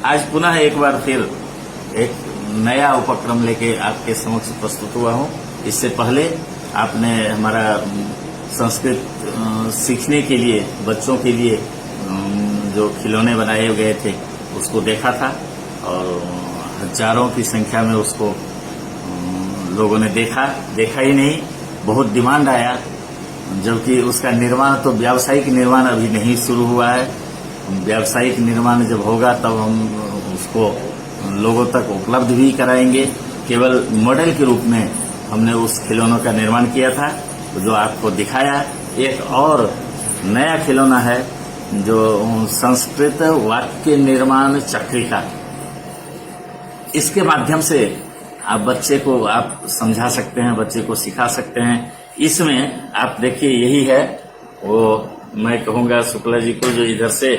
आज पुनः एक बार फिर एक नया उपक्रम लेके आपके समक्ष प्रस्तुत हुआ हूँ। इससे पहले आपने हमारा संस्कृत सीखने के लिए बच्चों के लिए जो खिलौने बनाए गए थे उसको देखा था और हजारों की संख्या में उसको लोगों ने देखा ही नहीं, बहुत डिमांड आया, जबकि उसका निर्माण तो व्यावसायिक निर्माण अभी नहीं शुरू हुआ है। व्यावसायिक निर्माण जब होगा तब हम उसको लोगों तक उपलब्ध भी कराएंगे। केवल मॉडल के रूप में हमने उस खिलौनों का निर्माण किया था जो आपको दिखाया। एक और नया खिलौना है जो संस्कृत वाक्य निर्माण चक्रिका, इसके माध्यम से आप बच्चे को आप समझा सकते हैं, बच्चे को सिखा सकते हैं। इसमें आप देखिए यही है, वो मैं कहूँगा शुक्ला जी को जो इधर से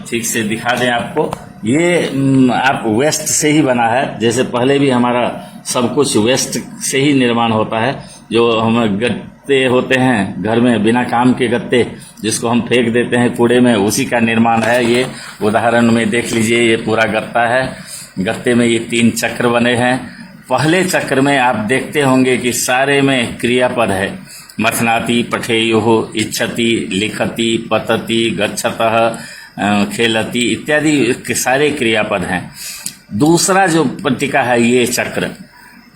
ठीक से दिखा दें आपको। ये आप वेस्ट से ही बना है, जैसे पहले भी हमारा सब कुछ वेस्ट से ही निर्माण होता है। जो हम गत्ते होते हैं घर में, बिना काम के गत्ते जिसको हम फेंक देते हैं कूड़े में, उसी का निर्माण है। ये उदाहरण में देख लीजिए, ये पूरा गत्ता है। गत्ते में ये 3 चक्र बने हैं। पहले चक्र में आप देखते होंगे कि सारे में क्रियापद है, मथनाति, पठेयुः, इच्छति, लिखति, पतति, गच्छतः, खेलति इत्यादि के सारे क्रियापद हैं। दूसरा जो पट्टिका है ये चक्र,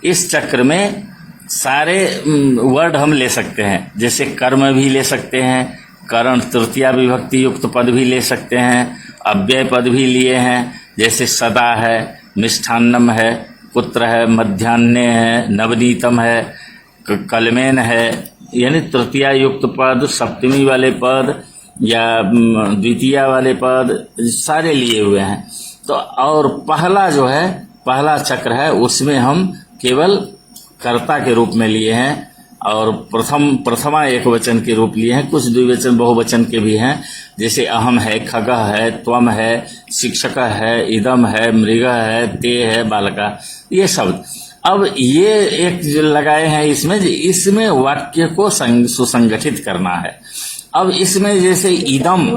इस चक्र में सारे वर्ड हम ले सकते हैं, जैसे कर्म भी ले सकते हैं, करण तृतीया विभक्ति युक्त पद भी ले सकते हैं, अव्यय पद भी लिए हैं, जैसे सदा है, मिष्ठान्नम है, पुत्र है, मध्याह्ने है, नवनीतम है, कलमेन है, यानी तृतीया युक्त पद, सप्तमी वाले पद या द्वितीया वाले पद सारे लिए हुए हैं। तो और पहला जो है, पहला चक्र है, उसमें हम केवल कर्ता के रूप में लिए हैं और प्रथमा एक वचन के रूप लिए हैं। कुछ द्विवचन बहुवचन के भी हैं, जैसे अहम है, खगः है, त्वम है, शिक्षक है, इदम है, मृग है, ते है, बालका, ये शब्द। अब ये एक जो लगाए हैं इसमें वाक्य को सुसंगठित करना है। अब इसमें जैसे इदम,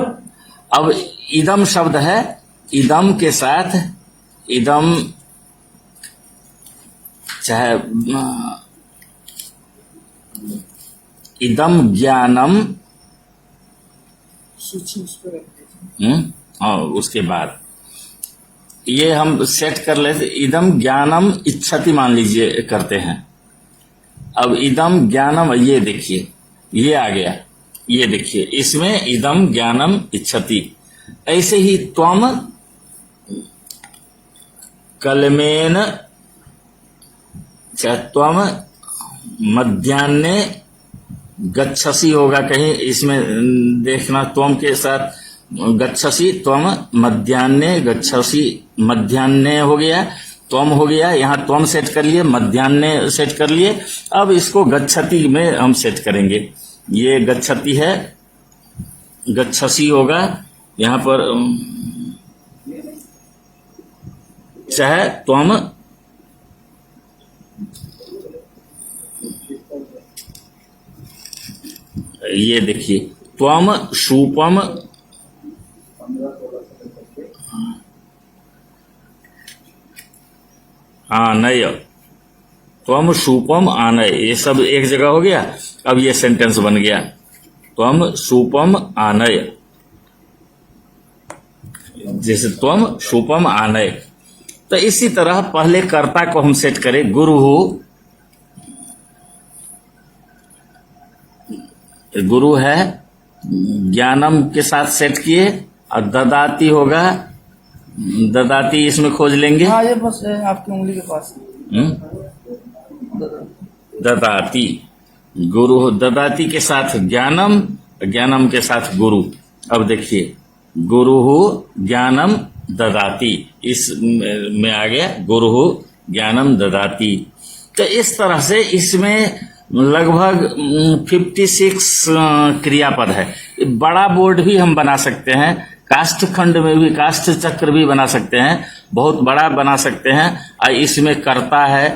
अब इदम शब्द है, इदम के साथ इदम चाहे इदम ज्ञानम, उसके बाद ये हम सेट कर लेते, इदम ज्ञानम इच्छति मान लीजिए करते हैं। अब इदम ज्ञानम, ये देखिए ये आ गया, ये देखिए इसमें इदम ज्ञानम इच्छति। ऐसे ही त्वम कलमेन, त्वम मध्याह्ने गच्छसि होगा कहीं, इसमें देखना त्वम के साथ गच्छसि, त्वम मध्याह्ने गच्छसि, मध्याह्ने हो गया, त्वम हो गया, यहाँ त्वम सेट कर लिए, मध्याह्ने सेट कर लिए। अब इसको गच्छति में हम सेट करेंगे। ये गच्छति है, गच्छसि होगा, यहाँ पर चाहे त्वम, ये देखिए त्वम शूपम, आनय, त्वम शूपम आनय, ये सब एक जगह हो गया। अब ये सेंटेंस बन गया, त्वम शूपम आनय, जैसे त्वम शूपम आनय। तो इसी तरह पहले कर्ता को हम सेट करें, गुरु, गुरु है, ज्ञानम के साथ सेट किए, और ददाती होगा, ददाती इसमें खोज लेंगे। हाँ, ये बस आपकी उंगली के पास। ददाती, गुरु, ददाती के साथ ज्ञानम, ज्ञानम के साथ गुरु। अब देखिए गुरु ज्ञानम ददाती, इस में आ गया गुरु ज्ञानम ददाती। तो इस तरह से इसमें लगभग 56 क्रियापद है। बड़ा बोर्ड भी हम बना सकते हैं, काष्ठ खंड में भी काष्ठ चक्र भी बना सकते हैं, बहुत बड़ा बना सकते हैं। और इसमें कर्ता है,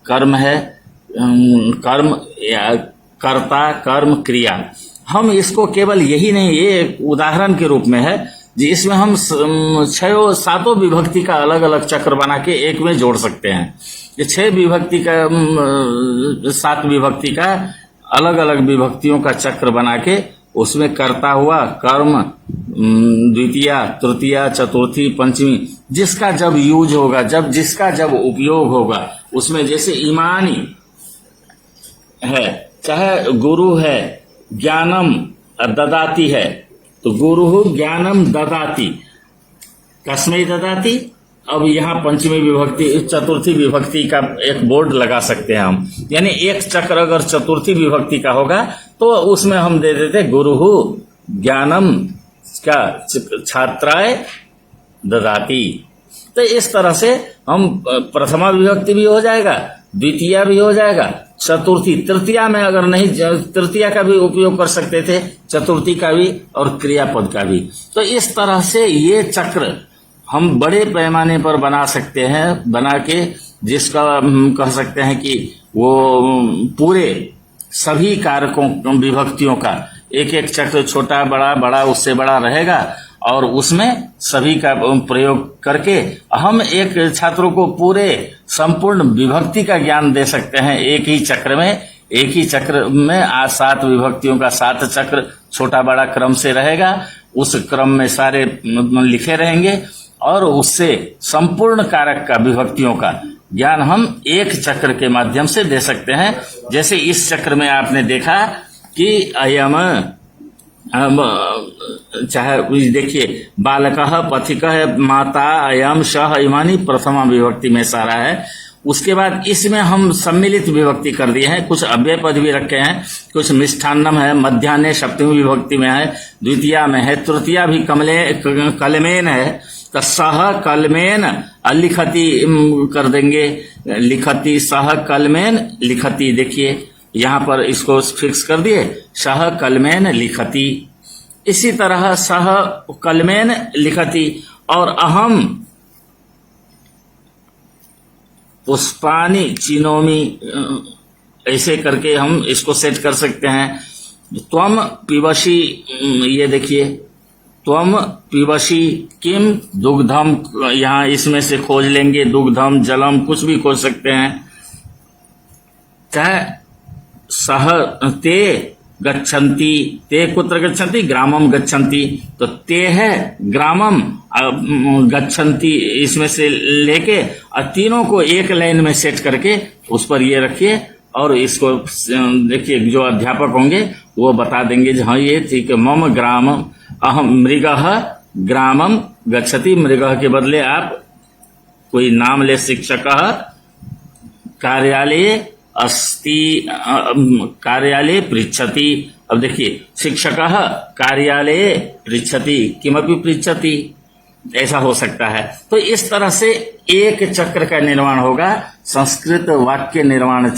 कर्म है, कर्म या कर्ता, कर्म, क्रिया। हम इसको केवल यही नहीं, ये उदाहरण के रूप में है, जी, इसमें हम 6-7 विभक्ति का अलग अलग चक्र बना के एक में जोड़ सकते हैं। ये 6 विभक्ति का 7 विभक्ति का अलग अलग विभक्तियों का चक्र बना के उसमें करता हुआ कर्म द्वितीया, तृतीया, चतुर्थी, पंचमी, जिसका जब यूज होगा, जिसका जब उपयोग होगा, उसमें जैसे ईमानी है, चाहे गुरु है, ज्ञानम ददाती है, तो गुरु ज्ञानम ददाती, कस्मै ददाती। अब यहाँ पंचमी विभक्ति, चतुर्थी विभक्ति का एक बोर्ड लगा सकते हैं हम, यानी एक चक्र अगर चतुर्थी विभक्ति का होगा तो उसमें हम दे देते गुरु ज्ञानम का छात्राय ददाती। तो इस तरह से हम प्रथमा विभक्ति भी हो जाएगा, द्वितीया भी हो जाएगा, चतुर्थी, तृतीया में अगर नहीं, तृतीया का भी उपयोग कर सकते थे, चतुर्थी का भी और क्रियापद का भी। तो इस तरह से ये चक्र हम बड़े पैमाने पर बना सकते हैं, बना के जिसका हम कह सकते हैं कि वो पूरे सभी कारकों विभक्तियों का एक एक चक्र, छोटा बड़ा बड़ा उससे बड़ा रहेगा, और उसमें सभी का प्रयोग करके हम एक छात्रों को पूरे संपूर्ण विभक्ति का ज्ञान दे सकते हैं। एक ही चक्र में आज 7 विभक्तियों का 7 चक्र छोटा बड़ा क्रम से रहेगा, उस क्रम में सारे लिखे रहेंगे और उससे संपूर्ण कारक का विभक्तियों का ज्ञान हम एक चक्र के माध्यम से दे सकते हैं। जैसे इस चक्र में आपने देखा कि अयम, चाहे देखिए बालकः, पथिकः, माता, अयम, सह, इमानी प्रथमा विभक्ति में सारा है। उसके बाद इसमें हम सम्मिलित विभक्ति कर दिए हैं, कुछ अव्यय पद भी रखे हैं, कुछ मिष्ठान्नम है, मध्याह्ने सप्तमी विभक्ति में है, द्वितीया में है, तृतीया भी कलमेन है, तो सह कलमेन लिखती कर देंगे, लिखती, सह कलमेन लिखती। देखिए यहाँ पर इसको फिक्स कर दिए, सह कलमेन लिखती। इसी तरह सह कलमेन लिखती और अहम पुष्पानि चिनोमी, ऐसे करके हम इसको सेट कर सकते हैं। त्वम पिबसी, ये देखिए, त्वम पिबसी किम दुग्धम, यहाँ इसमें से खोज लेंगे, दुग्धम, जलम, कुछ भी खोज सकते हैं। चाहे सह ते गच्छन्ति, ते कुत्र गच्छन्ति, ग्रामम गच्छन्ति, तो ते है, ग्रामम, गच्छन्ति, इसमें से लेके और तीनों को एक लाइन में सेट करके उस पर ये रखिए और इसको देखिए, जो अध्यापक होंगे वो बता देंगे हाँ ये ठीक है। मम ग्रामम अहम मृगः ग्रामम गच्छति, मृगः के बदले आप कोई नाम ले, शिक्षकः कार्यालय अस्ति, कार्यालय पृच्छति। अब देखिए, शिक्षकः कार्यालय पृच्छति, किमपि पृच्छति, ऐसा हो सकता है। तो इस तरह से एक चक्र का निर्माण होगा, संस्कृत वाक्य निर्माण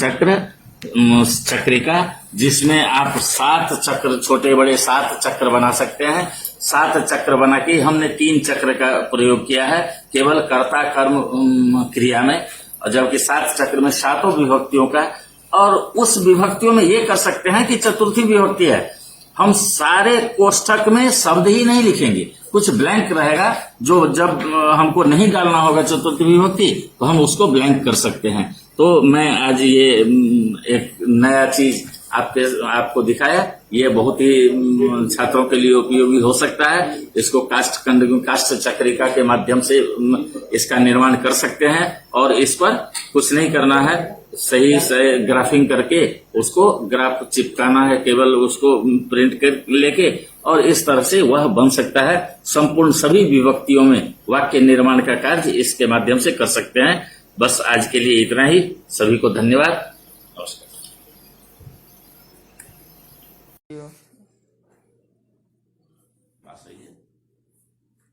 चक्रिका, जिसमें आप 7 चक्र, छोटे बड़े 7 चक्र बना सकते हैं। 7 चक्र बना के हमने 3 चक्र का प्रयोग किया है केवल कर्ता कर्म क्रिया में, और जबकि 7 चक्र में 7 विभक्तियों का, और उस विभक्तियों में ये कर सकते हैं कि चतुर्थी विभक्ति है, हम सारे कोष्ठक में शब्द ही नहीं लिखेंगे, कुछ ब्लैंक रहेगा, जो जब हमको नहीं डालना होगा चतुर्थी विभक्ति तो हम उसको ब्लैंक कर सकते हैं। तो मैं आज ये एक नया चीज आपको दिखाया, ये बहुत ही छात्रों के लिए उपयोगी हो सकता है। इसको काष्ठ चक्रिका के माध्यम से इसका निर्माण कर सकते हैं, और इस पर कुछ नहीं करना है, सही से ग्राफिंग करके उसको ग्राफ चिपकाना है, केवल उसको प्रिंट कर लेके, और इस तरह से वह बन सकता है। संपूर्ण सभी विभक्तियों में वाक्य निर्माण का कार्य इसके माध्यम से कर सकते हैं। बस आज के लिए इतना ही, सभी को धन्यवाद, नमस्कार।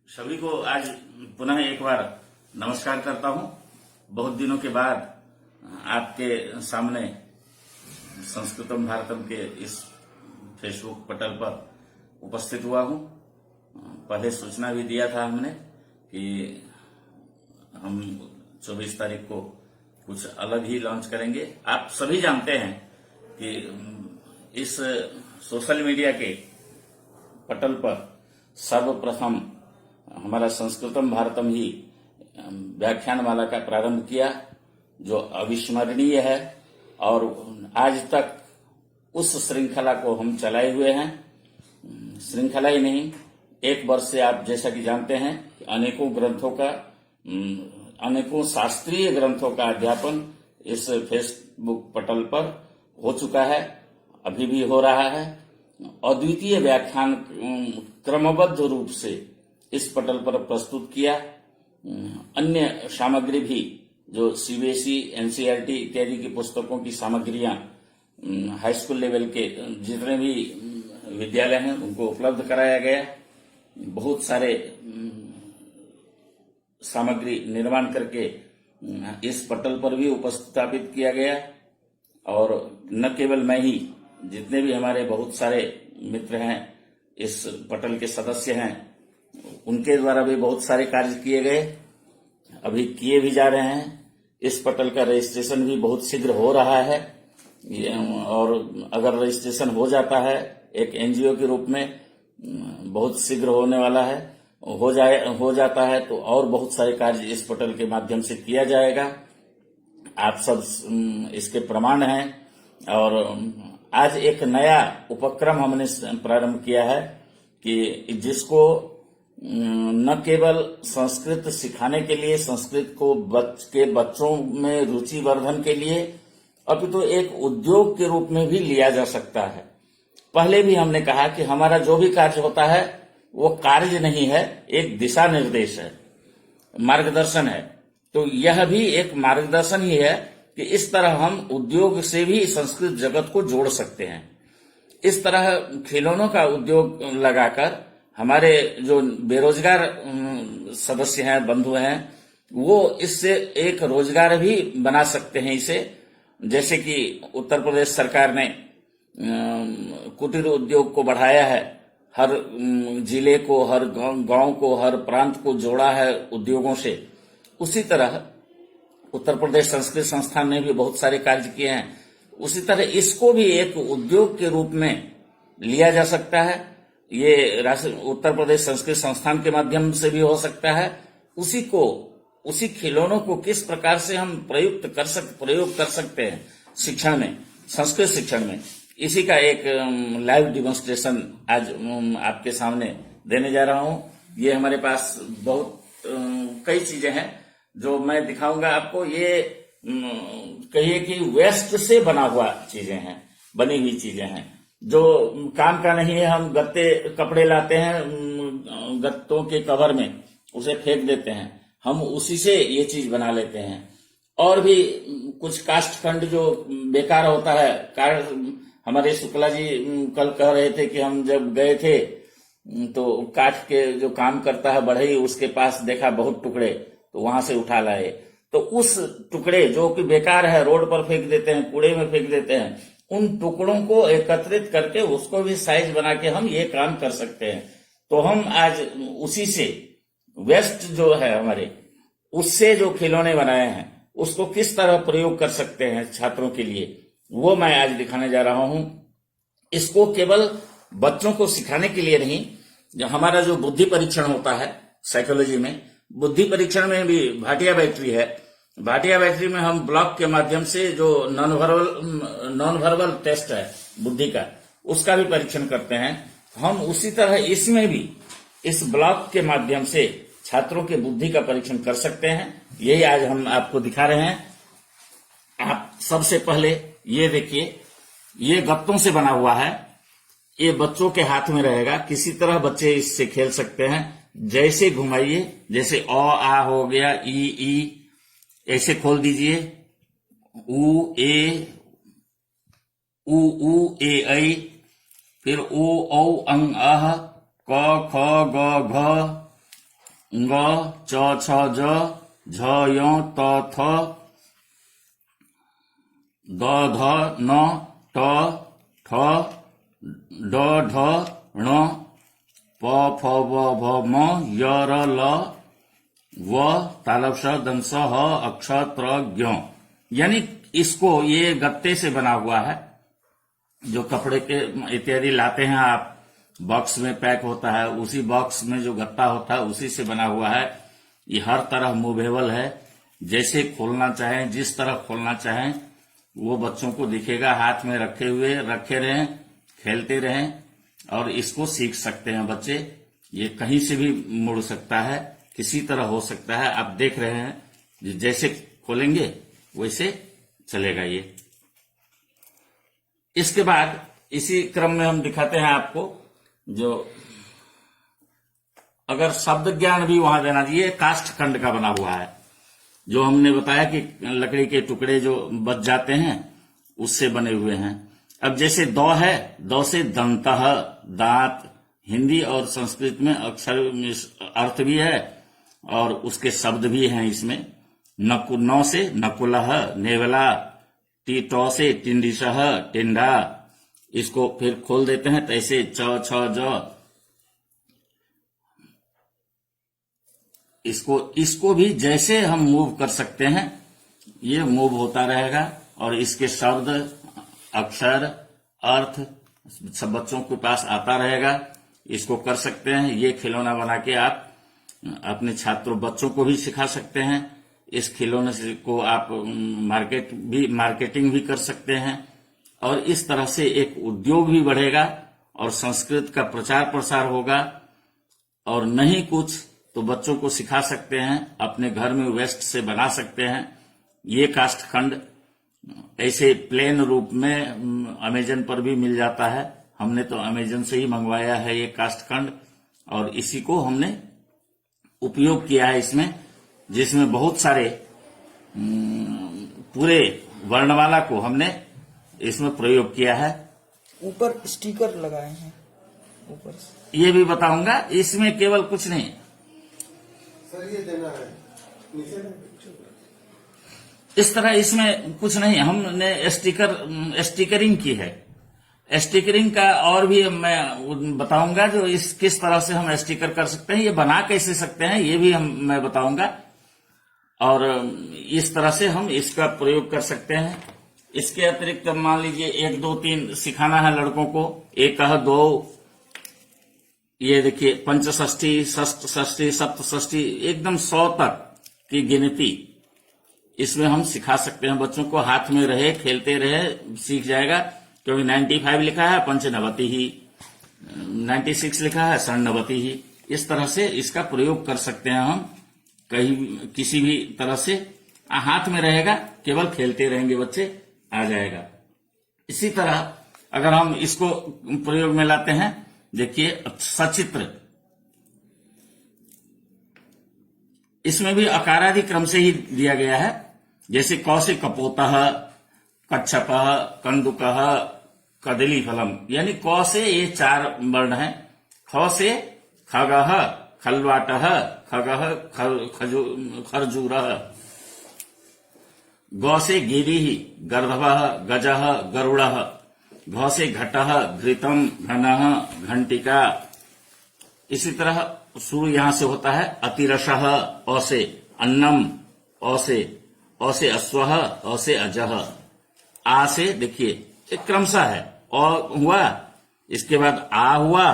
सभी को आज पुनः एक बार नमस्कार करता हूं। बहुत दिनों के बाद आपके सामने संस्कृतम भारतम के इस फेसबुक पटल पर उपस्थित हुआ हूं। पहले सूचना भी दिया था हमने कि हम 24 तारीख को कुछ अलग ही लॉन्च करेंगे। आप सभी जानते हैं कि इस सोशल मीडिया के पटल पर सर्वप्रथम हमारा संस्कृतम भारतम ही व्याख्यानमाला का प्रारंभ किया, जो अविस्मरणीय है और आज तक उस श्रृंखला को हम चलाए हुए हैं। श्रृंखला ही नहीं, एक वर्ष से आप जैसा कि जानते हैं कि अनेकों शास्त्रीय ग्रंथों का अध्यापन इस फेसबुक पटल पर हो चुका है, अभी भी हो रहा है। अद्वितीय व्याख्यान क्रमबद्ध रूप से इस पटल पर प्रस्तुत किया। अन्य सामग्री भी जो सीबीएसई, एनसीईआरटी इत्यादि की पुस्तकों की सामग्रियां हाई स्कूल लेवल के जितने भी विद्यालय हैं उनको उपलब्ध कराया गया। बहुत सारे सामग्री निर्माण करके इस पटल पर भी उपस्थापित किया गया। और न केवल मैं ही, जितने भी हमारे बहुत सारे मित्र हैं, इस पटल के सदस्य हैं, उनके द्वारा भी बहुत सारे कार्य किए गए, अभी किए भी जा रहे हैं। इस पटल का रजिस्ट्रेशन भी बहुत शीघ्र हो रहा है और अगर रजिस्ट्रेशन हो जाता है एक एनजीओ के रूप में, बहुत शीघ्र होने वाला है, हो जाता है तो और बहुत सारे कार्य इस पटल के माध्यम से किया जाएगा। आप सब इसके प्रमाण हैं। और आज एक नया उपक्रम हमने प्रारंभ किया है कि जिसको न केवल संस्कृत सिखाने के लिए, संस्कृत को बच्चों में रुचि वर्धन के लिए, अपितु तो एक उद्योग के रूप में भी लिया जा सकता है। पहले भी हमने कहा कि हमारा जो भी कार्य होता है वो कार्य नहीं है, एक दिशा निर्देश है, मार्गदर्शन है। तो यह भी एक मार्गदर्शन ही है कि इस तरह हम उद्योग से भी संस्कृत जगत को जोड़ सकते हैं। इस तरह खिलौनों का उद्योग लगाकर हमारे जो बेरोजगार सदस्य हैं, बंधु हैं, वो इससे एक रोजगार भी बना सकते हैं इसे। जैसे कि उत्तर प्रदेश सरकार ने कुटीर उद्योग को बढ़ाया है, हर जिले को, हर गांव को, हर प्रांत को जोड़ा है उद्योगों से। उसी तरह उत्तर प्रदेश संस्कृत संस्थान ने भी बहुत सारे कार्य किए हैं। उसी तरह इसको भी एक उद्योग के रूप में लिया जा सकता है। ये उत्तर प्रदेश संस्कृत संस्थान के माध्यम से भी हो सकता है। उसी खिलौनों को किस प्रकार से हम प्रयोग कर सकते हैं शिक्षण में, संस्कृत शिक्षण में, इसी का एक लाइव डिमॉन्स्ट्रेशन आज आपके सामने देने जा रहा हूं। ये हमारे पास बहुत कई चीजें हैं जो मैं दिखाऊंगा आपको। ये कहिए कि वेस्ट से बना हुआ चीजें हैं, बनी हुई चीजें हैं जो काम का नहीं है। हम गत्ते कपड़े लाते हैं, गत्तों के कवर में उसे फेंक देते हैं, हम उसी से ये चीज बना लेते हैं। और भी कुछ काष्ठ खंड जो बेकार होता है, हमारे शुक्ला जी कल कह रहे थे कि हम जब गए थे तो काठ के जो काम करता है बढ़ई, उसके पास देखा बहुत टुकड़े, तो वहां से उठा लाए। तो उस टुकड़े जो कि बेकार है रोड पर फेंक देते हैं, कूड़े में फेंक देते हैं, उन टुकड़ों को एकत्रित करके उसको भी साइज बना के हम ये काम कर सकते हैं। तो हम आज उसी से वेस्ट जो है हमारे, उससे जो खिलौने बनाए हैं उसको किस तरह प्रयोग कर सकते हैं छात्रों के लिए, वो मैं आज दिखाने जा रहा हूं। इसको केवल बच्चों को सिखाने के लिए नहीं, जो हमारा जो बुद्धि परीक्षण होता है साइकोलॉजी में, बुद्धि परीक्षण में भी भाटिया बैटरी है। भाटिया बैटरी में हम ब्लॉक के माध्यम से जो नॉन वर्बल टेस्ट है बुद्धि का, उसका भी परीक्षण करते हैं। हम उसी तरह इसमें भी इस ब्लॉक के माध्यम से छात्रों के बुद्धि का परीक्षण कर सकते हैं। यही आज हम आपको दिखा रहे हैं। आप सबसे पहले ये देखिए, ये गत्तों से बना हुआ है, ये बच्चों के हाथ में रहेगा। किसी तरह बच्चे इससे खेल सकते हैं। जैसे घुमाइए, जैसे अ आ हो गया, ई, ऐसे खोल दीजिए, उ ए ऐ, फिर ओ औ अंग अह, क ख ग घ, ङ च छ ज, झ य त थ, द ध न, ट ठ, ड ढ ण, प फ ब भ म, य र ल, व तालव श दंस ह, अक्ष त्र ज्ञ। यानी इसको, ये गत्ते से बना हुआ है, जो कपड़े के इत्यादि लाते हैं आप बॉक्स में पैक होता है, उसी बॉक्स में जो गत्ता होता है उसी से बना हुआ है। ये हर तरह मूवेबल है, जैसे खोलना चाहें, जिस तरह खोलना चाहें वो बच्चों को दिखेगा। हाथ में रखे हुए रखे रहें, खेलते रहें और इसको सीख सकते हैं बच्चे। ये कहीं से भी मुड़ सकता है, किसी तरह हो सकता है। आप देख रहे हैं जैसे खोलेंगे वैसे चलेगा ये। इसके बाद इसी क्रम में हम दिखाते हैं आपको, जो अगर शब्द ज्ञान भी वहां देना चाहिए। काष्ठ खंड का बना हुआ है, जो हमने बताया कि लकड़ी के टुकड़े जो बच जाते हैं उससे बने हुए हैं। अब जैसे दौ है, दौ से दंतः, दांत। हिंदी और संस्कृत में अक्षर अर्थ भी है और उसके शब्द भी हैं इसमें। नौ से नकुलः, नेवला। टौ से टिंडिशः, टिंडा। इसको फिर खोल देते हैं तो ऐसे च, छ, ज। इसको भी जैसे हम मूव कर सकते हैं ये मूव होता रहेगा और इसके शब्द, अक्षर, अर्थ सब बच्चों के पास आता रहेगा। इसको कर सकते हैं। ये खिलौना बना के आप अपने छात्रों बच्चों को भी सिखा सकते हैं। इस खिलौने को आप मार्केटिंग भी कर सकते हैं और इस तरह से एक उद्योग भी बढ़ेगा और संस्कृत का प्रचार प्रसार होगा। और नहीं कुछ तो बच्चों को सिखा सकते हैं, अपने घर में वेस्ट से बना सकते हैं। ये काष्ठखंड ऐसे प्लेन रूप में अमेजन पर भी मिल जाता है। हमने तो अमेजन से ही मंगवाया है ये काष्ठखंड और इसी को हमने उपयोग किया है इसमें, जिसमें बहुत सारे पूरे वर्णमाला को हमने इसमें प्रयोग किया है। ऊपर स्टिकर लगाए हैं ऊपर से। ये भी बताऊंगा। इसमें केवल कुछ नहीं सर, ये देना है नीचे। इस तरह इसमें कुछ नहीं, हमने स्टिकरिंग की है। स्टिकरिंग का और भी मैं बताऊंगा, जो इस किस तरह से हम स्टिकर कर सकते हैं, ये बना कैसे सकते हैं ये भी मैं बताऊंगा। और इस तरह से हम इसका प्रयोग कर सकते हैं। इसके अतिरिक्त मान लीजिए 1, 2, 3 सिखाना है लड़कों को। 1, 2, ये देखिए पंचषष्ठी, षष्ठ षष्ठी, सप्तषष्ठी, एकदम 100 तक की गिनती इसमें हम सिखा सकते हैं बच्चों को। हाथ में रहे, खेलते रहे, सीख जाएगा। क्योंकि 95 लिखा है, पंचनवती ही। 96 लिखा है, षण्णवती ही। इस तरह से इसका प्रयोग कर सकते हैं हम कहीं किसी भी तरह से। हाथ में रहेगा, केवल खेलते रहेंगे बच्चे, आ जाएगा। इसी तरह अगर हम इसको प्रयोग में लाते हैं, देखिए सचित्र, इसमें भी अकारादि क्रम से ही दिया गया है। जैसे क से कपोतः, कच्छपः, कंदुकः, कदली फलम, यानी क से ये 4 वर्ण हैं। ख से खगः, खलवाटः, खगः, खरजूरः। ग से गिरिः, गर्दभः, गजः, गरुड़ः। घ से घटः, घृतम, घनः, घंटिका। इसी तरह शुरू यहां से होता है अतिरसः, अ से अन्नम, अ से अश्वः, अ से अजः। आ से देखिए एक क्रमशः है, अ हुआ, इसके बाद आ हुआ,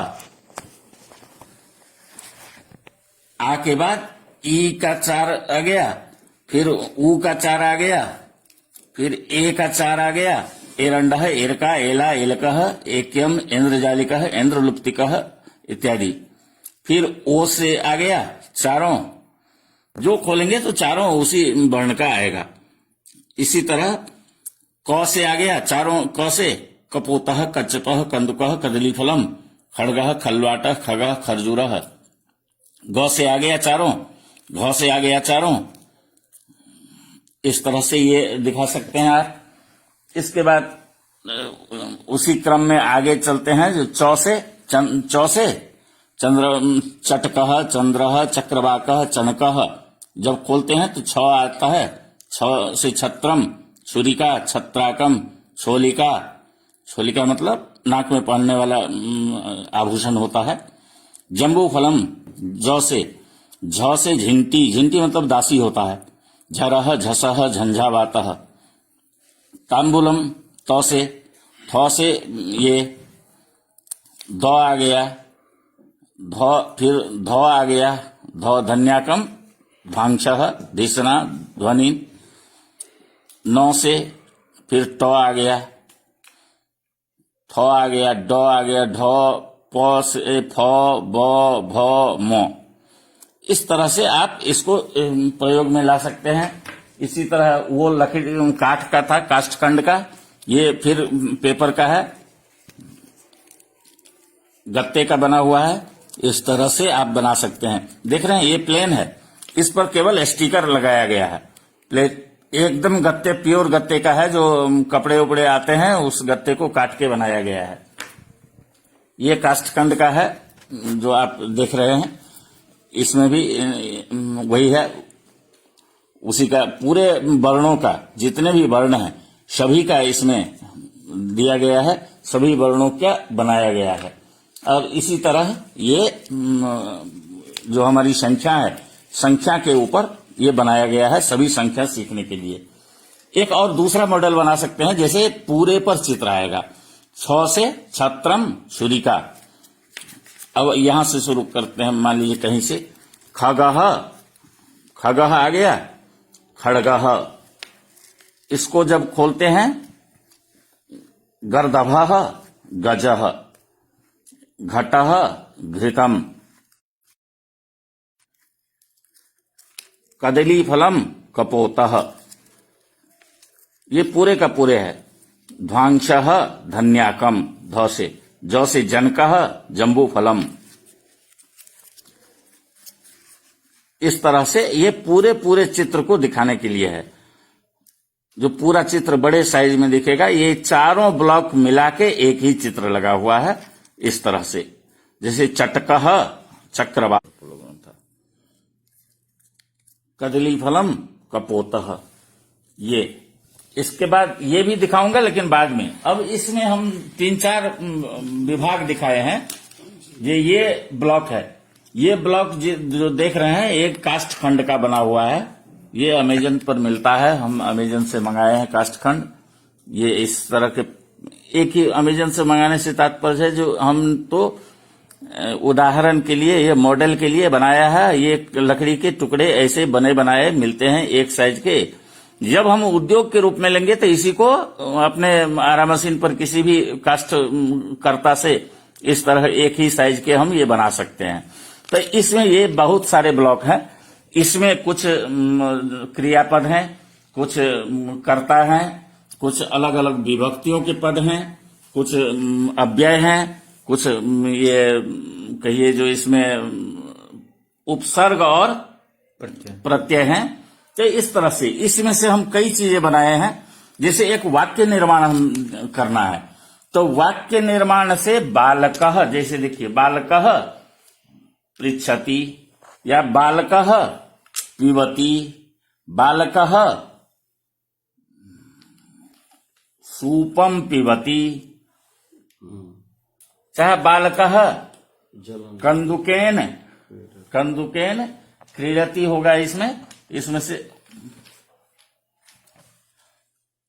आ के बाद ई का 4 आ गया, फिर ऊ का 4 आ गया, फिर ए का 4 आ गया, एरंडः, एरका, एला, एलकः, एक्यम, इंद्रजालिकः, इंद्रलुप्तिकः इत्यादि। फिर ओ से आ गया, चारों जो खोलेंगे तो चारों उसी वर्ण का आएगा। इसी तरह क से आ गया, चारों क से कपोतः, कच्छपः, कंदुकः, कदलीफलम, खड्गः, खलवाटः, खगः, खरजूरः। ग से आ गया चारों, घ से आ गया चारों। इस तरह से ये दिखा सकते हैं आप। इसके बाद उसी क्रम में आगे चलते हैं। जो चौ से चंद्र, चटकः, चंद्रः, चक्रवाकः, चणकः। जब खोलते हैं तो 6 आता है। 6 से छत्रम, छुरिका, छत्राकम, छोलिका। छोलिका मतलब नाक में पहनने वाला आभूषण होता है। जम्बू फलम, ज से। झ से झिंटी, झिंटी मतलब दासी होता है। झरह, झसह, झंझावातः। तांबूलम, त से। थ से ये ध आ गया, ध फिर ध आ गया, ध धन्याकम ध्वांशः धिषणा ध्वनि। 9 से फिर ट आ गया, थ आ गया, ड आ गया, ढ प से फ ब भ म। इस तरह से आप इसको प्रयोग में ला सकते हैं। इसी तरह वो लकड़ी काठ का था, काष्ठखंड का, ये फिर पेपर का है, गत्ते का बना हुआ है। इस तरह से आप बना सकते हैं। देख रहे हैं ये प्लेन है, इस पर केवल स्टिकर लगाया गया है। प्लेन एकदम गत्ते, प्योर गत्ते का है, जो कपड़े उपड़े आते हैं उस गत्ते को काट के बनाया गया है। ये काष्ठखंड का है जो आप देख रहे हैं, इसमें भी वही है, उसी का पूरे वर्णों का, जितने भी वर्ण हैं सभी का इसमें दिया गया है, सभी वर्णों का बनाया गया है। और इसी तरह ये जो हमारी संख्या है, संख्या के ऊपर ये बनाया गया है सभी संख्या सीखने के लिए। एक और दूसरा मॉडल बना सकते हैं, जैसे पूरे पर चित्र आएगा। 6 से छत्रम छुरिका। अब यहां से शुरू करते हैं, मान लीजिए कहीं से खगः, खगः आ गया, खड़गः। इसको जब खोलते हैं, गर्दभः गजः, घटः घृतम, कदली फलम कपोतः। ये पूरे का पूरे है। ध्वांशः धन्याकम, ध से, ज से जनकः जम्बू फलम। इस तरह से ये पूरे पूरे चित्र को दिखाने के लिए है। जो पूरा चित्र बड़े साइज में दिखेगा, ये चारों ब्लॉक मिला के एक ही चित्र लगा हुआ है। इस तरह से, जैसे चटकः चक्रवात, कदली फलम कपोतः। ये इसके बाद ये भी दिखाऊंगा, लेकिन बाद में। अब इसमें हम 3-4 विभाग दिखाए हैं। ये ब्लॉक है, ये ब्लॉक जो देख रहे हैं, एक काष्ठखंड का बना हुआ है। ये अमेजन पर मिलता है, हम अमेजन से मंगाए हैं काष्ठखंड। ये इस तरह के, एक ही अमेजन से मंगाने से तात्पर्य है जो हम तो उदाहरण के लिए, ये मॉडल के लिए बनाया है। ये लकड़ी के टुकड़े ऐसे बने बनाए मिलते हैं एक साइज के। जब हम उद्योग के रूप में लेंगे तो इसी को अपने आरा मशीन पर किसी भी काष्ठ कर्ता से इस तरह एक ही साइज के हम ये बना सकते हैं। तो इसमें ये बहुत सारे ब्लॉक हैं। इसमें कुछ क्रियापद हैं, कुछ कर्ता हैं, कुछ अलग अलग विभक्तियों के पद हैं, कुछ अव्यय हैं, कुछ ये कहिए जो इसमें उपसर्ग और प्रत्यय हैं। तो इस तरह से इसमें से हम कई चीजें बनाए हैं। जैसे एक वाक्य निर्माण हम करना है, तो वाक्य निर्माण से बालकः, जैसे देखिए बालकः पृच्छति, या बालकः पिबति, बालकः सूपम पिबति, चाहे बालकः कंदुकेन, कंदुकेन क्रीडति होगा इसमें से।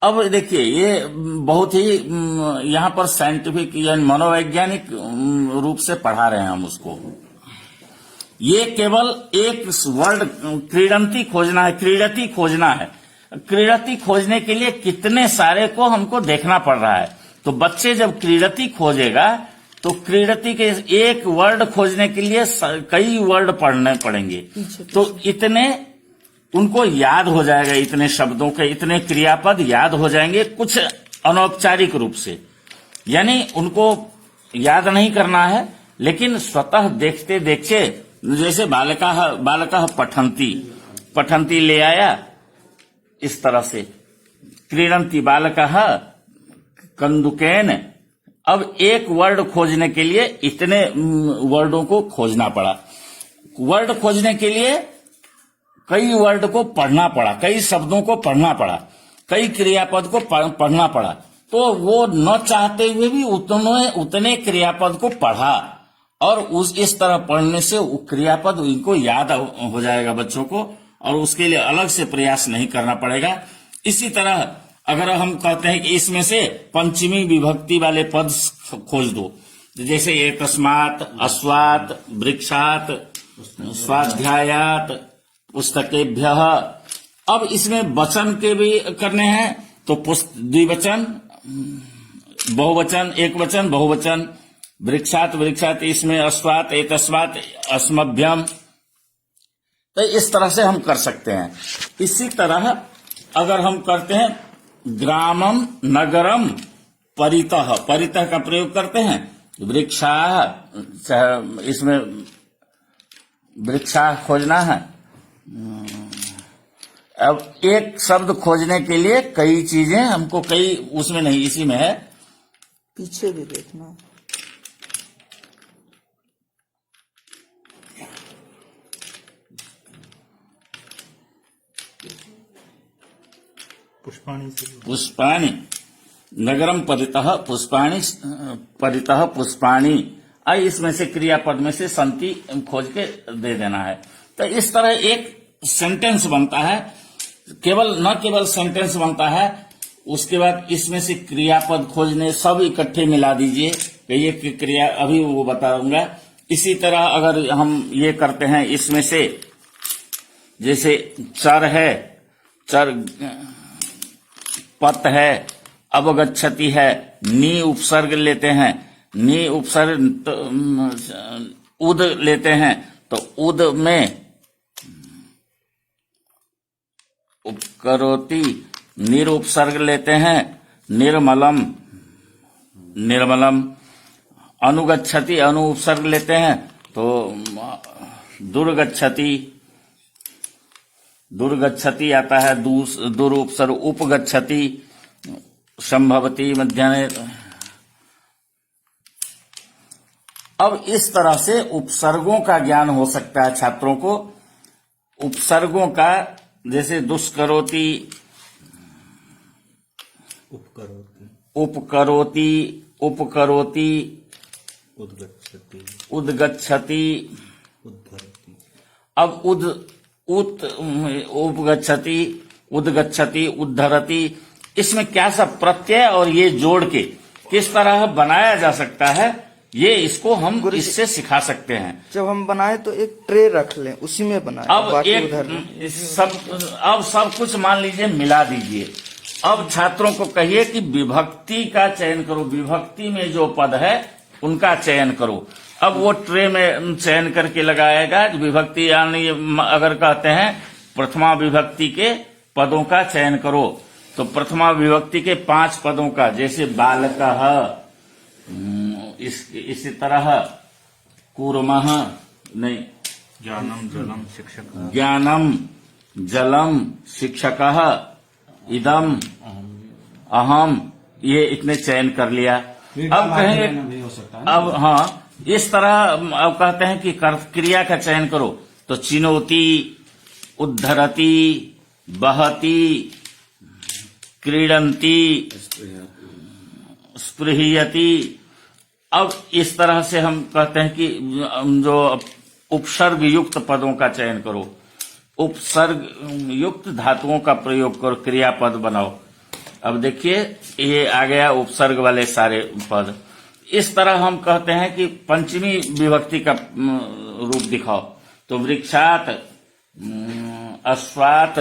अब देखिए ये बहुत ही यहाँ पर साइंटिफिक यानी मनोवैज्ञानिक रूप से पढ़ा रहे हैं हम उसको। ये केवल एक वर्ड क्रीडंती खोजना है, क्रीडति खोजना है। क्रीडति खोजने के लिए कितने सारे को हमको देखना पड़ रहा है। तो बच्चे जब क्रीडति खोजेगा तो क्रीडति के एक वर्ड खोजने के लिए कई वर्ड पढ़ने पड़ेंगे। तो इतने उनको याद हो जाएगा, इतने शब्दों के इतने क्रियापद याद हो जाएंगे, कुछ अनौपचारिक रूप से, यानी उनको याद नहीं करना है, लेकिन स्वतः देखते देखते, जैसे बालकः पठन्ति, पठन्ति ले आया, इस तरह से क्रीडन्ति बालकः कंदुकेन। अब एक वर्ड खोजने के लिए इतने वर्डों को खोजना पड़ा। वर्ड खोजने के लिए कई वर्ड को पढ़ना पड़ा, कई शब्दों को पढ़ना पड़ा, कई क्रियापद को पढ़ना पड़ा। तो वो न चाहते हुए भी उतने क्रियापद को पढ़ा, और इस तरह पढ़ने से वो क्रियापद इनको याद हो जाएगा बच्चों को, और उसके लिए अलग से प्रयास नहीं करना पड़ेगा। इसी तरह अगर हम कहते हैं कि इसमें से पंचमी विभक्ति वाले पद खोज दो, जैसे एतस्मात्, अस्वात्, वृक्षात्, स्वाध्यायात्, पुस्तकेभ्यः। अब इसमें वचन के भी करने हैं, तो द्विवचन, बहुवचन, एक वचन, बहुवचन, वृक्षात्, वृक्षात्, इसमें अस्वात्, एतस्मात्, अस्मभ्यम। तो इस तरह से हम कर सकते हैं। इसी तरह अगर हम करते हैं ग्रामम, नगरम, परितः, परितः का प्रयोग करते हैं, वृक्षाः, इसमें वृक्षाः खोजना है। अब एक शब्द खोजने के लिए कई चीजें हमको, कई उसमें नहीं, इसी में है, पीछे भी देखना। पुष्पाणि, नगरम परितः पुष्पाणि, परितः पुष्पाणि। इसमें से क्रियापद में से संति खोज के दे देना है। तो इस तरह एक सेंटेंस बनता है, न केवल सेंटेंस बनता है, उसके बाद इसमें से क्रियापद खोजने, सब इकट्ठे मिला दीजिए, ये क्रिया अभी वो बताऊंगा। इसी तरह अगर हम ये करते हैं, इसमें से जैसे चर है, चर, पत है, अवगच्छति है, नी उपसर्ग लेते हैं, नी उपसर्ग उद लेते हैं, तो उद में उपकरोति, निरुपसर्ग लेते हैं, निर्मलम, निर्मलम, अनुगच्छति, अनु उपसर्ग लेते हैं, तो दुर्गच्छति, दुर्गच्छति आता है, दुर उपसर्ग, उपगच्छति, संभवती, मध्याह्न। अब इस तरह से उपसर्गों का ज्ञान हो सकता है छात्रों को। उपसर्गों का, जैसे दुष्करोति, उपकरोति, उपकरोति, उद्गच्छति, उद्गच्छति, उद्धरति। अब उपगच्छति, उद्गच्छति, उद्धरति, इसमें क्या सब प्रत्यय और ये जोड़ के किस तरह बनाया जा सकता है, ये इसको हम इससे सिखा सकते हैं। जब हम बनाए तो एक ट्रे रख लें, उसी में बनाए, अब बाकी एक उधर अब सब कुछ मान लीजिए मिला दीजिए। अब छात्रों को कहिए कि विभक्ति का चयन करो, विभक्ति में जो पद है उनका चयन करो। अब वो ट्रे में चयन करके लगाएगा। विभक्ति यानी अगर कहते हैं प्रथमा विभक्ति के पदों का चयन करो, तो प्रथमा विभक्ति के 5 पदों का, जैसे बालकः, इसी तरह कूर्मः, नहीं, ज्ञानम जलम शिक्षक, ज्ञानम जलम शिक्षकः, इदम अहम, ये इतने चयन कर लिया। अब कहेंगे, अब हाँ, इस तरह अब कहते हैं कि क्रिया का चयन करो, तो चिनोति, उद्धरति, बहति, क्रीडन्ति, स्पृहयति। अब इस तरह से हम कहते हैं कि जो उपसर्ग युक्त पदों का चयन करो, उपसर्ग युक्त धातुओं का प्रयोग करो, क्रियापद बनाओ। अब देखिए ये आ गया उपसर्ग वाले सारे पद। इस तरह हम कहते हैं कि पंचमी विभक्ति का रूप दिखाओ, तो वृक्षात, अश्वात,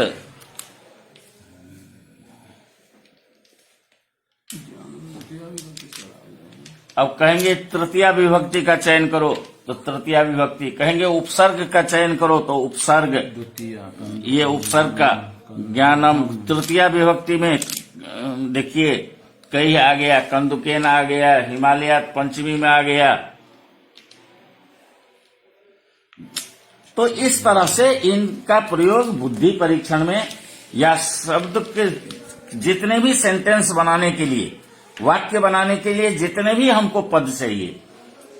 अब कहेंगे तृतीया विभक्ति का चयन करो, तो तृतीया विभक्ति। कहेंगे उपसर्ग का चयन करो, तो उपसर्ग, ये उपसर्ग का। ज्ञानम तृतीया विभक्ति में देखिए कई आ गया, कंदुकेन आ गया, हिमालय पंचमी में आ गया। तो इस तरह से इनका प्रयोग बुद्धि परीक्षण में या शब्द के जितने भी सेंटेंस बनाने के लिए, वाक्य बनाने के लिए जितने भी हमको पद चाहिए,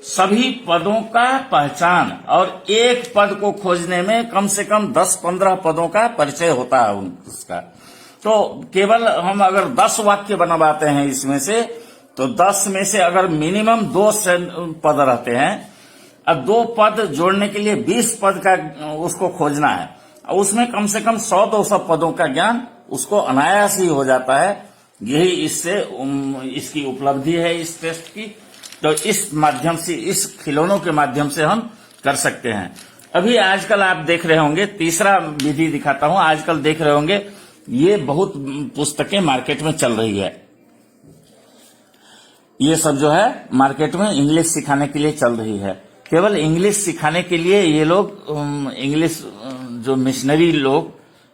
सभी पदों का पहचान और एक पद को खोजने में कम से कम 10-15 पदों का परिचय होता है उसका। तो केवल हम अगर 10 वाक्य बनवाते हैं इसमें से, तो 10 में से अगर मिनिमम 2 पद रहते हैं, अब 2 पद जोड़ने के लिए 20 पद का उसको खोजना है, और उसमें कम से कम 100-200 पदों का ज्ञान उसको अनायास ही हो जाता है। यही इससे इसकी उपलब्धि है इस टेस्ट की। तो इस माध्यम से, इस खिलौनों के माध्यम से हम कर सकते हैं। अभी आजकल आप देख रहे होंगे, तीसरा विधि दिखाता हूं, आजकल देख रहे होंगे ये बहुत पुस्तकें मार्केट में चल रही है। ये सब जो है मार्केट में इंग्लिश सिखाने के लिए चल रही है। केवल इंग्लिश सिखाने के लिए ये लोग इंग्लिश जो मिशनरी लोग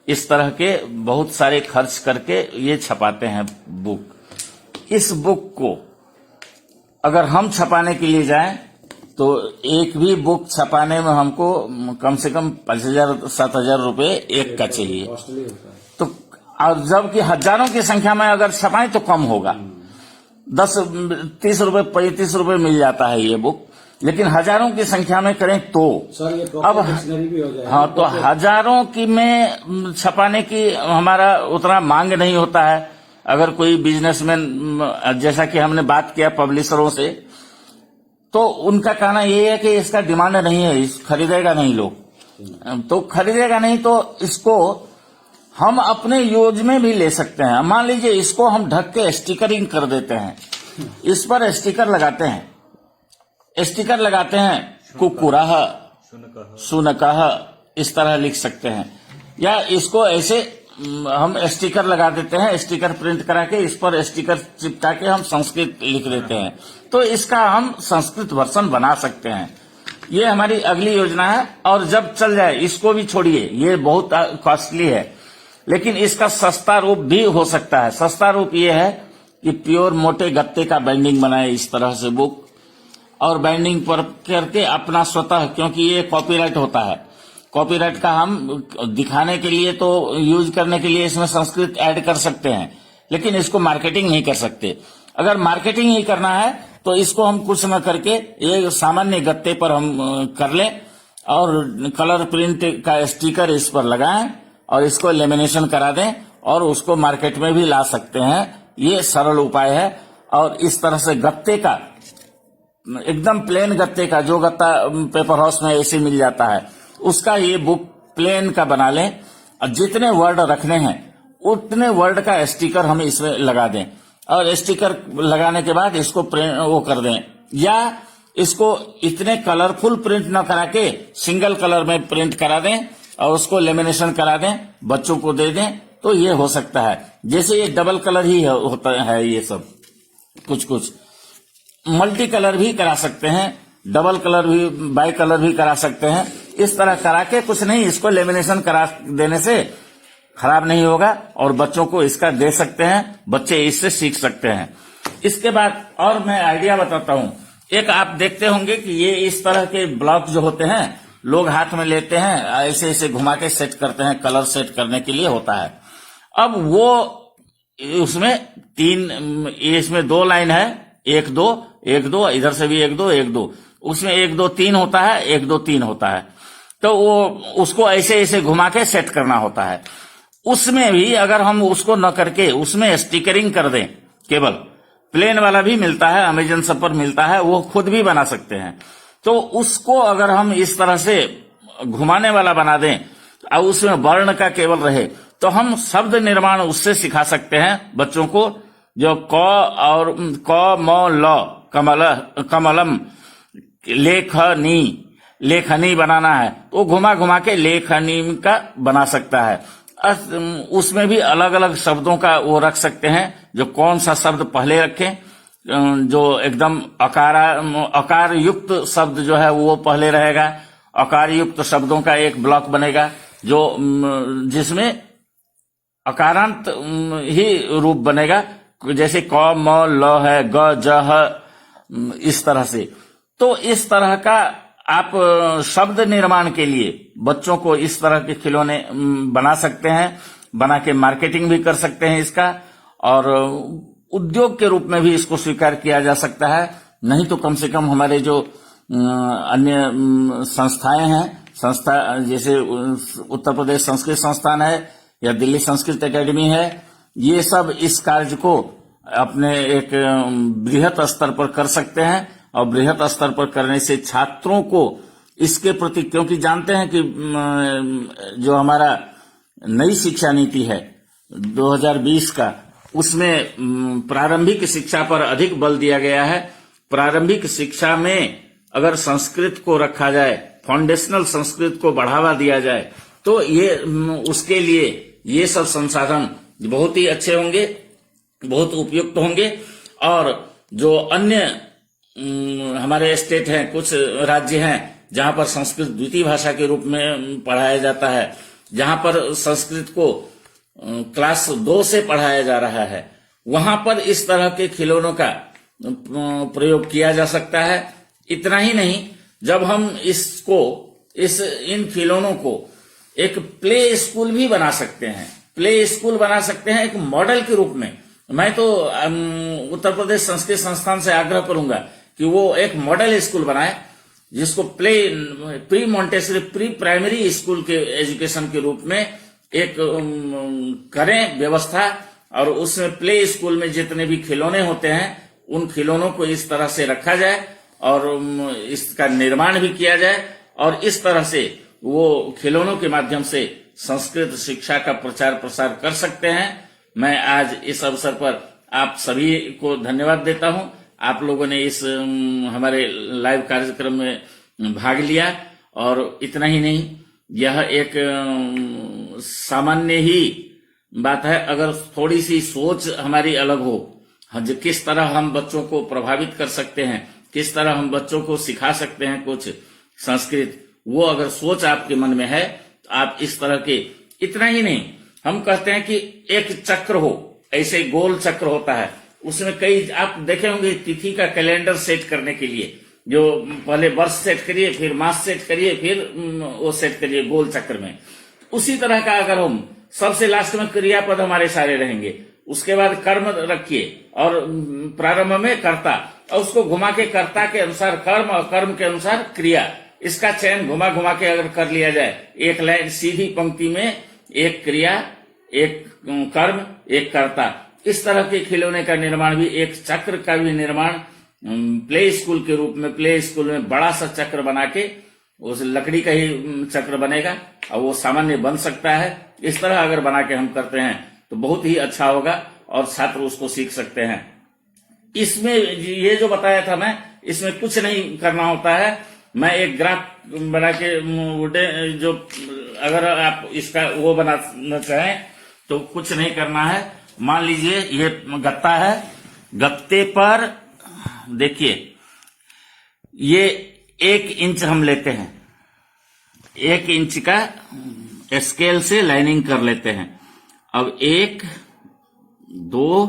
इस तरह के बहुत सारे खर्च करके ये छपाते हैं बुक। इस बुक को अगर हम छपाने के लिए जाएं तो एक भी बुक छपाने में हमको कम से कम 5,000-7,000 रुपए एक का चाहिए। तो और जबकि हजारों की संख्या में अगर छपाएं तो कम होगा, 10-30 रुपए 35 रुपए मिल जाता है ये बुक। लेकिन हजारों की संख्या में करें तो सर ये अब डिक्शनरी भी हो जाए। हाँ, तो हजारों की में छपाने की हमारा उतना मांग नहीं होता है। अगर कोई बिजनेसमैन, जैसा कि हमने बात किया पब्लिशरों से, तो उनका कहना ये है कि इसका डिमांड नहीं है, खरीदेगा नहीं लोग, तो खरीदेगा नहीं, तो इसको हम अपने यूज में भी ले सकते हैं। मान लीजिए इसको हम ढक के स्टिकरिंग कर देते हैं, इस पर स्टिकर लगाते हैं, कुकुरः शुनकः इस तरह लिख सकते हैं, या इसको ऐसे हम स्टिकर लगा देते हैं, स्टिकर प्रिंट करा के इस पर स्टिकर चिपका के हम संस्कृत लिख देते हैं, तो इसका हम संस्कृत वर्जन बना सकते हैं। ये हमारी अगली योजना है। और जब चल जाए, इसको भी छोड़िए, ये बहुत कॉस्टली है, लेकिन इसका सस्ता रूप भी हो सकता है। सस्ता रूप ये है कि प्योर मोटे गत्ते का बाइंडिंग बनाए इस तरह से बुक, और बाइंडिंग पर करके अपना स्वतः, क्योंकि ये कॉपीराइट होता है, कॉपीराइट का हम दिखाने के लिए तो यूज करने के लिए इसमें संस्कृत ऐड कर सकते हैं, लेकिन इसको मार्केटिंग नहीं कर सकते। अगर मार्केटिंग ही करना है तो इसको हम कुछ न करके ये सामान्य गत्ते पर हम कर लें और कलर प्रिंट का स्टिकर इस पर लगाएं और इसको लेमिनेशन करा दें और उसको मार्केट में भी ला सकते हैं। ये सरल उपाय है। और इस तरह से गत्ते का, एकदम प्लेन गत्ते का, जो गत्ता पेपर हाउस में ऐसे मिल जाता है, उसका ये बुक प्लेन का बना लें और जितने वर्ड रखने हैं उतने वर्ड का स्टिकर हम इसमें लगा दें, और स्टिकर लगाने के बाद इसको प्रिंट वो कर दें, या इसको इतने कलरफुल प्रिंट न करा के सिंगल कलर में प्रिंट करा दें और उसको लेमिनेशन करा दें, बच्चों को दे दें, तो ये हो सकता है। जैसे ये डबल कलर ही होता है, ये सब कुछ मल्टी कलर भी करा सकते हैं, डबल कलर भी, बाई कलर भी करा सकते हैं। इस तरह करा के कुछ नहीं, इसको लेमिनेशन करा देने से खराब नहीं होगा और बच्चों को इसका दे सकते हैं, बच्चे इससे सीख सकते हैं। इसके बाद और मैं आइडिया बताता हूं। एक आप देखते होंगे कि ये इस तरह के ब्लॉक जो होते हैं लोग हाथ में लेते हैं, ऐसे ऐसे घुमा के सेट करते हैं, कलर सेट करने के लिए होता है। अब वो उसमें इसमें 2 लाइन है, 1-2, इधर से भी 1-2, उसमें 1-2-3 होता है, 1-2-3 होता है, तो वो उसको ऐसे ऐसे घुमा के सेट करना होता है। उसमें भी अगर हम उसको न करके उसमें स्टिकरिंग कर दें, केवल प्लेन वाला भी मिलता है, अमेजन सब पर मिलता है, वो खुद भी बना सकते हैं। तो उसको अगर हम इस तरह से घुमाने वाला बना दें और उसमें वर्ण का केवल रहे, तो हम शब्द निर्माण उससे सिखा सकते हैं बच्चों को। जो क और क म ल कमलम लेखनी बनाना है, तो घुमा घुमा के लेखनी का बना सकता है। उसमें भी अलग अलग शब्दों का वो रख सकते हैं, जो कौन सा शब्द पहले रखें, जो एकदम अकार युक्त शब्द जो है वो पहले रहेगा, अकार युक्त शब्दों का एक ब्लॉक बनेगा जो जिसमें अकारांत ही रूप बनेगा, जैसे क म ल है, ग ज ह, इस तरह से। तो इस तरह का आप शब्द निर्माण के लिए बच्चों को इस तरह के खिलौने बना सकते हैं, बना के मार्केटिंग भी कर सकते हैं इसका, और उद्योग के रूप में भी इसको स्वीकार किया जा सकता है। नहीं तो कम से कम हमारे जो अन्य संस्थाएं हैं, जैसे उत्तर प्रदेश संस्कृत संस्थान है या दिल्ली संस्कृत एकेडमी है, ये सब इस कार्य को अपने एक बृहत स्तर पर कर सकते हैं। और बृहत स्तर पर करने से छात्रों को इसके प्रति, क्योंकि जानते हैं कि जो हमारा नई शिक्षा नीति है 2020 का, उसमें प्रारंभिक शिक्षा पर अधिक बल दिया गया है। प्रारंभिक शिक्षा में अगर संस्कृत को रखा जाए, फाउंडेशनल संस्कृत को बढ़ावा दिया जाए, तो ये उसके लिए ये सब संसाधन बहुत ही अच्छे होंगे, बहुत उपयुक्त होंगे। और जो अन्य हमारे स्टेट हैं, कुछ राज्य हैं जहां पर संस्कृत द्वितीय भाषा के रूप में पढ़ाया जाता है, जहां पर संस्कृत को क्लास 2 से पढ़ाया जा रहा है, वहां पर इस तरह के खिलौनों का प्रयोग किया जा सकता है। इतना ही नहीं, जब हम इन खिलौनों को एक प्ले स्कूल भी बना सकते हैं, प्ले स्कूल बना सकते हैं एक मॉडल के रूप में। मैं तो उत्तर प्रदेश संस्कृत संस्थान से आग्रह करूंगा कि वो एक मॉडल स्कूल बनाए, जिसको pre Montessori, pre primary school के एजुकेशन के रूप में एक करें व्यवस्था, और उसमें प्ले स्कूल में जितने भी खिलौने होते हैं उन खिलौनों को इस तरह से रखा जाए और इसका निर्माण भी किया जाए, और इस तरह से वो खिलौनों के माध्यम से संस्कृत शिक्षा का प्रचार प्रसार कर सकते हैं। मैं आज इस अवसर पर आप सभी को धन्यवाद देता हूं। आप लोगों ने इस हमारे लाइव कार्यक्रम में भाग लिया, और इतना ही नहीं, यह एक सामान्य ही बात है। अगर थोड़ी सी सोच हमारी अलग हो, किस तरह हम बच्चों को प्रभावित कर सकते हैं, किस तरह हम बच्चों को सिखा सकते हैं कुछ संस्कृत, वो अगर सोच आपके मन में है तो आप इस तरह के, इतना ही नहीं, हम कहते हैं कि एक चक्र हो, ऐसे गोल चक्र होता है, उसमें कई, आप देखे होंगे तिथि का कैलेंडर सेट करने के लिए, जो पहले वर्ष सेट करिए, फिर मास सेट करिए, फिर वो सेट करिए गोल चक्र में। उसी तरह का अगर हम सबसे लास्ट में क्रियापद हमारे सारे रहेंगे, उसके बाद कर्म रखिए और प्रारंभ में कर्ता, और उसको घुमा के कर्ता के अनुसार कर्म और कर्म के अनुसार क्रिया, इसका चयन घुमा घुमा के अगर कर लिया जाए, एक लाइन सीधी पंक्ति में एक क्रिया, एक कर्म, एक कर्ता, इस तरह के खिलौने का निर्माण भी, एक चक्र का भी निर्माण प्ले स्कूल के रूप में, प्ले स्कूल में बड़ा सा चक्र बना के, उस लकड़ी का ही चक्र बनेगा और वो सामान्य बन सकता है। इस तरह अगर बना के हम करते हैं तो बहुत ही अच्छा होगा और छात्र उसको सीख सकते हैं। इसमें ये जो बताया था मैं, इसमें कुछ नहीं करना होता है। मैं एक ग्राफ बना के जो, अगर आप इसका वो बनाना चाहें तो कुछ नहीं करना है। मान लीजिए ये गत्ता है, गत्ते पर देखिए ये 1 इंच हम लेते हैं, 1 इंच का स्केल से लाइनिंग कर लेते हैं। अब 1, 2,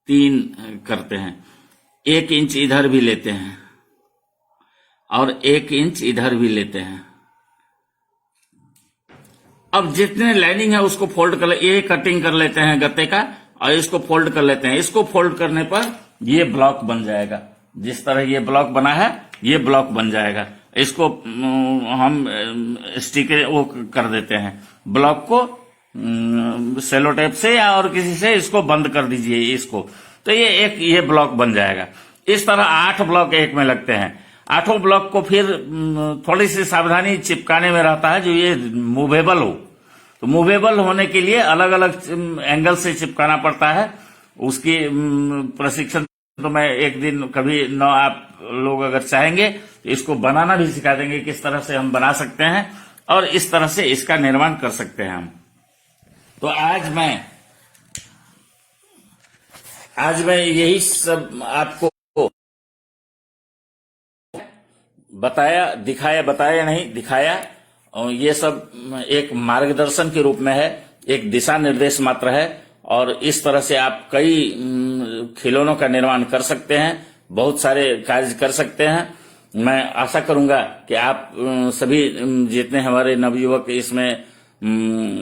3 करते हैं, 1 इंच इधर भी लेते हैं और 1 इंच इधर भी लेते हैं। अब जितने लाइनिंग है उसको फोल्ड कर, ये कटिंग कर लेते हैं गत्ते का और इसको फोल्ड कर लेते हैं। इसको फोल्ड करने पर ये ब्लॉक बन जाएगा, जिस तरह ये ब्लॉक बना है ये ब्लॉक बन जाएगा। इसको हम स्टिकर वो कर देते हैं, ब्लॉक को सेलो टेप से या और किसी से इसको बंद कर दीजिए इसको, तो ये ब्लॉक बन जाएगा। इस तरह 8 ब्लॉक एक में लगते हैं। 8 ब्लॉक को फिर थोड़ी सी सावधानी चिपकाने में रहता है, जो ये मूवेबल हो, तो मूवेबल होने के लिए अलग अलग एंगल से चिपकाना पड़ता है। उसकी प्रशिक्षण तो मैं एक दिन कभी न, आप लोग अगर चाहेंगे तो इसको बनाना भी सिखा देंगे, किस तरह से हम बना सकते हैं और इस तरह से इसका निर्माण कर सकते हैं हम। तो आज मैं यही सब आपको दिखाया और ये सब एक मार्गदर्शन के रूप में है, एक दिशा निर्देश मात्र है। और इस तरह से आप कई खिलौनों का निर्माण कर सकते हैं, बहुत सारे कार्य कर सकते हैं। मैं आशा करूंगा कि आप सभी जितने हमारे नवयुवक इसमें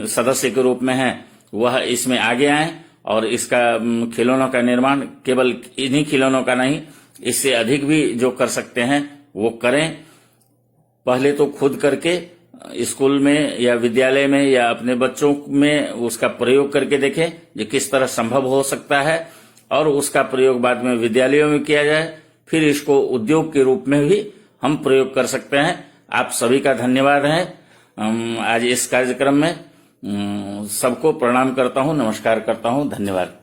सदस्य के रूप में हैं वह इसमें आगे आएं और इसका खिलौनों का निर्माण केवल इन्हीं खिलौनों का नहीं, इससे अधिक भी जो कर सकते हैं वो करें। पहले तो खुद करके स्कूल में या विद्यालय में या अपने बच्चों में उसका प्रयोग करके देखें जो किस तरह संभव हो सकता है, और उसका प्रयोग बाद में विद्यालयों में किया जाए, फिर इसको उद्योग के रूप में भी हम प्रयोग कर सकते हैं। आप सभी का धन्यवाद है। आज इस कार्यक्रम में सबको प्रणाम करता हूं, नमस्कार करता हूं, धन्यवाद।